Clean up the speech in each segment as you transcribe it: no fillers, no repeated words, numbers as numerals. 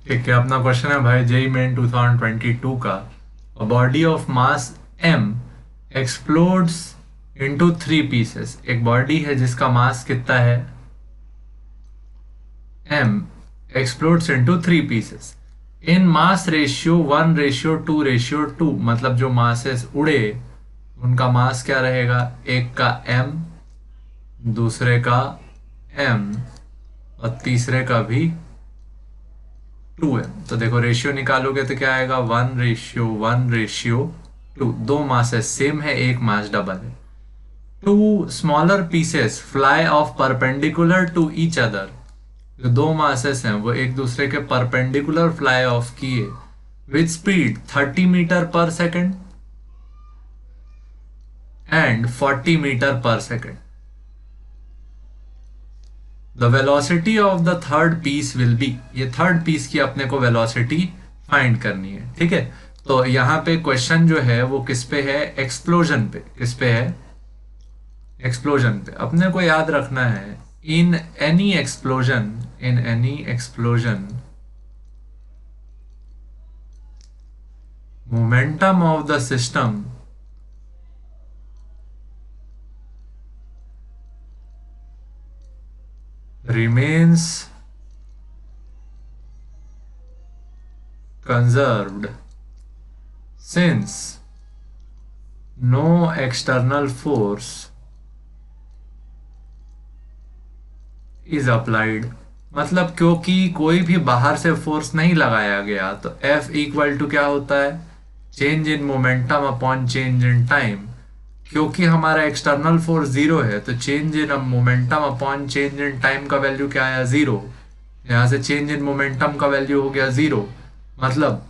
ठीक है, अपना क्वेश्चन है भाई जेई मेन 2022 का। A body of mass m explodes into 3 pieces. एक बॉडी है जिसका मास कितना है m explodes into 3 pieces in mass ratio 1:2:2। मतलब जो मासेस उड़े उनका मास क्या रहेगा, एक का m, दूसरे का m और तीसरे का भी 2m। तो देखो रेशियो निकालोगे तो क्या आएगा, 1:1:2। दो मासेस सेम है, एक मास डबल है। Two smaller pieces fly off perpendicular to each other. जो दो मासेस हैं वो एक दूसरे के परपेंडिकुलर फ्लाई ऑफ किए with speed 30 metre per second and 40 metre per second. The velocity of the third piece will be. ये थर्ड पीस की अपने को वेलोसिटी फाइंड करनी है, ठीक है। तो यहाँ पे क्वेश्चन जो है वो किस पे है, एक्सप्लोजन पे। किस पे है, एक्सप्लोजन पे। अपने को याद रखना है in any explosion, in any explosion momentum of the system remains conserved since no external force is applied। मतलब क्योंकि कोई भी बाहर से फोर्स नहीं लगाया गया तो F इक्वल टू क्या होता है, change in momentum upon change in time. क्योंकि हमारा एक्सटर्नल फोर्स जीरो है तो change in momentum upon change in time का वैल्यू क्या आया, जीरो। यहां से चेंज इन मोमेंटम का वैल्यू हो गया जीरो। मतलब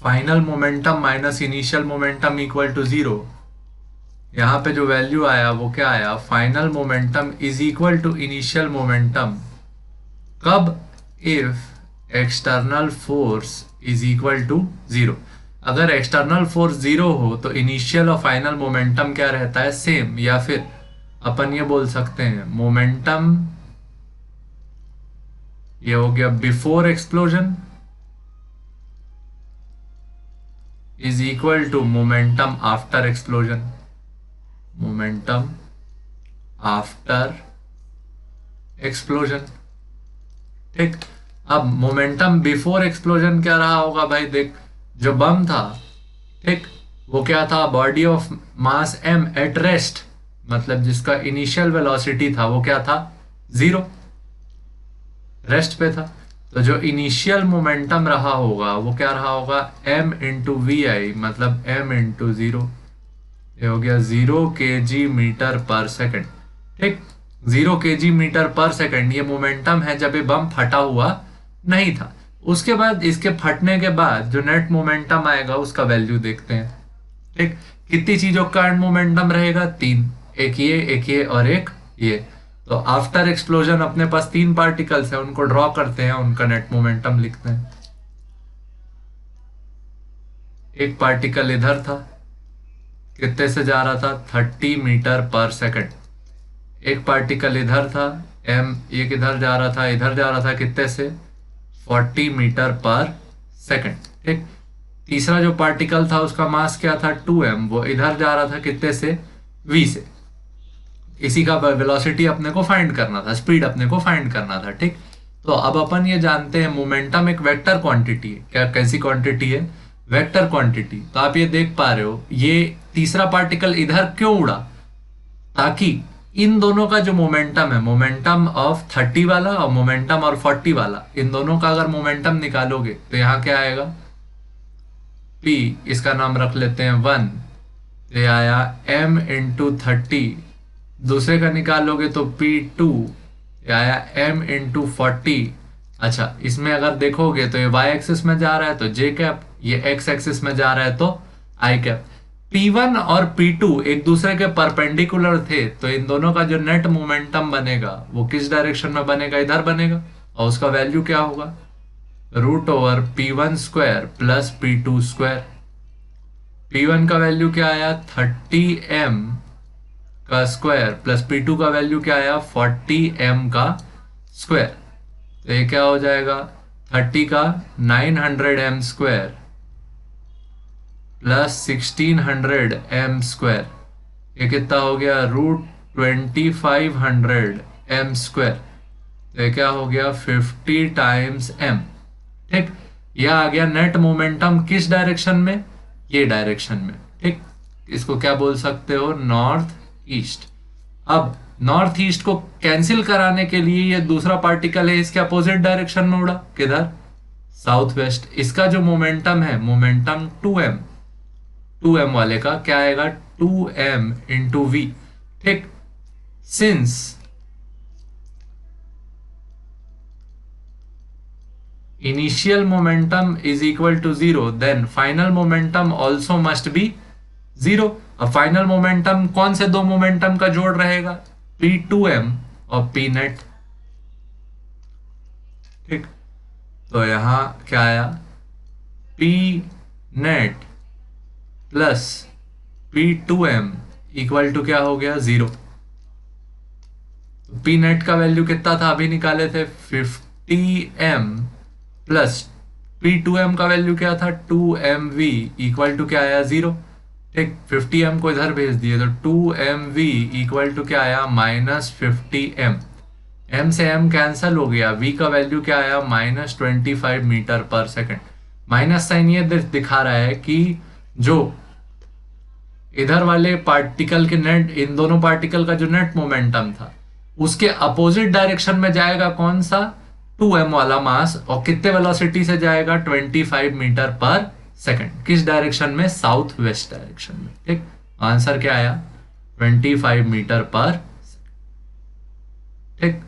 final momentum minus initial momentum equal to zero. यहाँ पे जो वैल्यू आया वो क्या आया, final momentum is equal to initial momentum. कब, if external force is equal to zero. अगर एक्सटर्नल फोर्स जीरो हो तो इनिशियल और फाइनल मोमेंटम क्या रहता है, सेम। या फिर अपन ये बोल सकते हैं मोमेंटम, ये हो गया before explosion is equal to momentum after explosion. Momentum after explosion, ठीक। अब मोमेंटम बिफोर एक्सप्लोजन क्या रहा होगा भाई, देख जो बम था, ठीक, वो क्या था, body of mass m at rest. मतलब जिसका इनिशियल वेलोसिटी था वो क्या था, जीरो, रेस्ट पे था। तो जो इनिशियल मोमेंटम रहा होगा वो क्या रहा होगा, m इंटू वी आई, मतलब m इंटू जीरो। ये हो गया 0 kg मीटर पर सेकंड, ठीक। 0 kg मीटर पर सेकंड ये मोमेंटम है जब ये बम फटा हुआ नहीं था। उसके बाद इसके फटने के बाद जो नेट मोमेंटम आएगा उसका वैल्यू देखते हैं, ठीक। कितनी चीजों का मोमेंटम रहेगा, 3, एक ये और एक ये। तो आफ्टर एक्सप्लोजन अपने पास 3 पार्टिकल्स है, उनको ड्रॉ करते हैं, उनका नेट मोमेंटम लिखते हैं। एक पार्टिकल इधर था, कितने से जा रहा था, 30 मीटर पर सेकंड। एक पार्टिकल इधर था m, एक इधर जा रहा था, इधर जा रहा था कितने से, 40 मीटर पर सेकंड, ठीक। तीसरा जो पार्टिकल था उसका मास क्या था, 2m, वो इधर जा रहा था कितने से, v से। इसी का वेलोसिटी अपने को फाइंड करना था, स्पीड अपने को फाइंड करना था, ठीक। तो अब अपन ये जानते हैं मोमेंटम एक वेक्टर क्वांटिटी है। क्या, कैसी क्वांटिटी है, वेक्टर क्वांटिटी। तो आप ये देख पा रहे हो ये तीसरा पार्टिकल इधर क्यों उड़ा, ताकि इन दोनों का जो मोमेंटम है, मोमेंटम ऑफ 30 वाला और मोमेंटम और 40 वाला, इन दोनों का अगर मोमेंटम निकालोगे तो यहाँ क्या आएगा, p, इसका नाम रख लेते हैं 1। ये आया m इंटू 30। दूसरे का निकालोगे तो p2, ये आया m इंटू 40। अच्छा, इसमें अगर देखोगे तो ये y एक्सिस में जा रहा है तो j कैप, ये x एक्सिस में जा रहा है तो i कैप। P1 और P2 एक दूसरे के परपेंडिकुलर थे तो इन दोनों का जो नेट मोमेंटम बनेगा वो किस डायरेक्शन में बनेगा, इधर बनेगा। और उसका वैल्यू क्या होगा, √P1 square plus P2 square. P1 का वैल्यू क्या आया, 30m का स्क्वायर, प्लस P2 का वैल्यू क्या आया, 40m का स्क्वायर। तो ये क्या हो जाएगा, 30 का 900 M square plus 1600 M square, ये कितना हो गया √2500 एम स्क्वायर। तो ये क्या हो गया 50 टाइम्स एम। ठीक, यह आ गया नेट मोमेंटम किस डायरेक्शन में, ये डायरेक्शन में। ठीक, इसको क्या बोल सकते हो, नॉर्थ ईस्ट। अब नॉर्थ ईस्ट को कैंसिल कराने के लिए ये दूसरा पार्टिकल है इसके अपोजिट डायरेक्शन में उड़ा, किधर, साउथ वेस्ट। इसका जो मोमेंटम है, मोमेंटम 2m वाले का क्या आएगा 2m इंटू वी। ठीक, since initial momentum is equal to 0 then final momentum also must be 0। अब फाइनल मोमेंटम कौन से दो मोमेंटम का जोड़ रहेगा, P2m और P नेट। ठीक, तो यहां क्या आया P net plus P2m equal to क्या हो गया 0। P नेट का वैल्यू कितना था अभी निकाले थे 50m प्लस P2m का वैल्यू क्या था 2mv इक्वल टू क्या आया 0। ठीक, 50m को इधर भेज दिए तो 2mv इक्वल टू क्या आया -50m। m से m कैंसल हो गया, v का वैल्यू क्या आया -25 मीटर पर सेकंड। माइनस साइन ये दिखा रहा है कि जो इधर वाले पार्टिकल के नेट, इन दोनों पार्टिकल का जो नेट मोमेंटम था उसके अपोजिट डायरेक्शन में जाएगा कौन सा 2m वाला मास, और कितने वेलोसिटी से जाएगा 25 मीटर पर सेकंड। किस डायरेक्शन में, साउथ वेस्ट डायरेक्शन में। ठीक, आंसर क्या आया 25 मीटर पर सेकंड। ठीक,